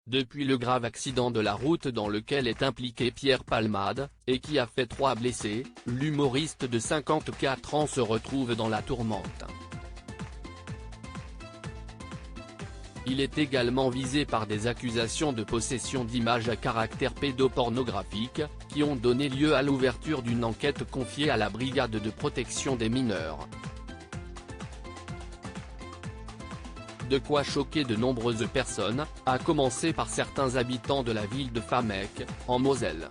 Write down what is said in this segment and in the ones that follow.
depuis le grave accident de la route dans lequel est impliqué Pierre Palmade, et qui a fait 3 blessés, l'humoriste de 54 ans se retrouve dans la tourmente. Il est également visé par des accusations de possession d'images à caractère pédopornographique, qui ont donné lieu à l'ouverture d'une enquête confiée à la Brigade de protection des mineurs. De quoi choquer de nombreuses personnes, à commencer par certains habitants de la ville de Famecque, en Moselle.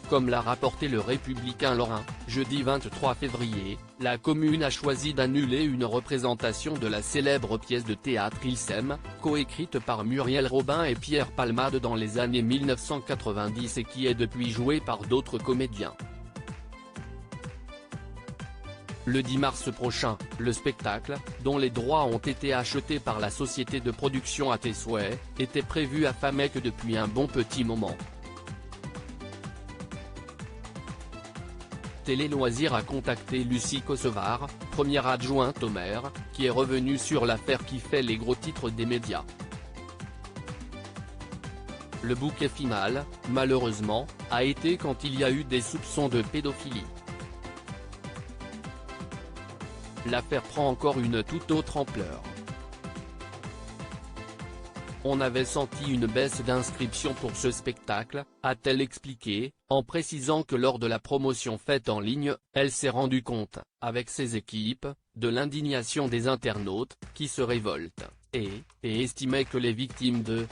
Comme l'a rapporté le Républicain lorrain, jeudi 23 février, la commune a choisi d'annuler une représentation de la célèbre pièce de théâtre Ils s'aiment, coécrite par Muriel Robin et Pierre Palmade dans les années 1990 et qui est depuis jouée par d'autres comédiens. Le 10 mars prochain, le spectacle, dont les droits ont été achetés par la société de production À tes souhaits, était prévu à Famecque depuis un bon petit moment. Télé Loisirs a contacté Lucie Kosovar, première adjointe au maire, qui est revenue sur l'affaire qui fait les gros titres des médias. Le bouquet final, malheureusement, a été quand il y a eu des soupçons de pédophilie. L'affaire prend encore une toute autre ampleur. On avait senti une baisse d'inscription pour ce spectacle, a-t-elle expliqué, en précisant que lors de la promotion faite en ligne, elle s'est rendue compte, avec ses équipes, de l'indignation des internautes, qui se révoltent, et estimaient que les victimes de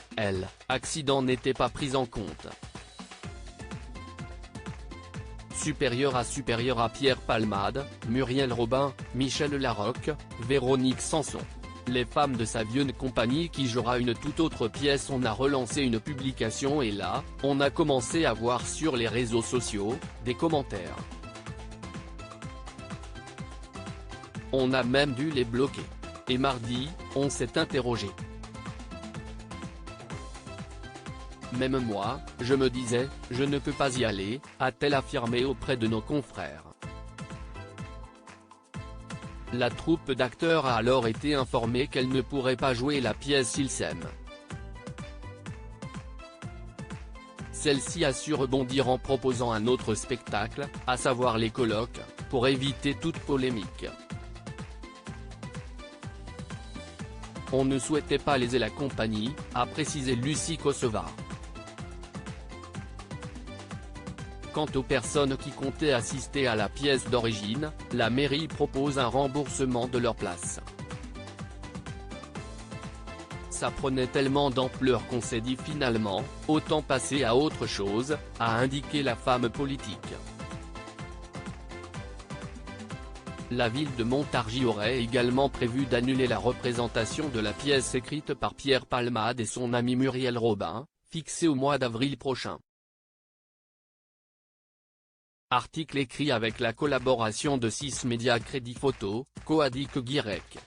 accident n'étaient pas prises en compte. Supérieur à Pierre Palmade, Muriel Robin, Michel Larocque, Véronique Sanson. Les femmes de sa vieune compagnie qui jouera une toute autre pièce. On a relancé une publication et là, on a commencé à voir sur les réseaux sociaux, des commentaires. On a même dû les bloquer. Et mardi, on s'est interrogé. Même moi, je me disais, je ne peux pas y aller, a-t-elle affirmé auprès de nos confrères. La troupe d'acteurs a alors été informée qu'elle ne pourrait pas jouer la pièce Ils s'aiment. Celle-ci a su rebondir en proposant un autre spectacle, à savoir Les colloques, pour éviter toute polémique. On ne souhaitait pas léser la compagnie, a précisé Lucie Kosovar. Quant aux personnes qui comptaient assister à la pièce d'origine, la mairie propose un remboursement de leur place. Ça prenait tellement d'ampleur qu'on s'est dit finalement, autant passer à autre chose, a indiqué la femme politique. La ville de Montargis aurait également prévu d'annuler la représentation de la pièce écrite par Pierre Palmade et son ami Muriel Robin, fixée au mois d'avril prochain. Article écrit avec la collaboration de 6 médias Crédit Photo, Coadic Guirec.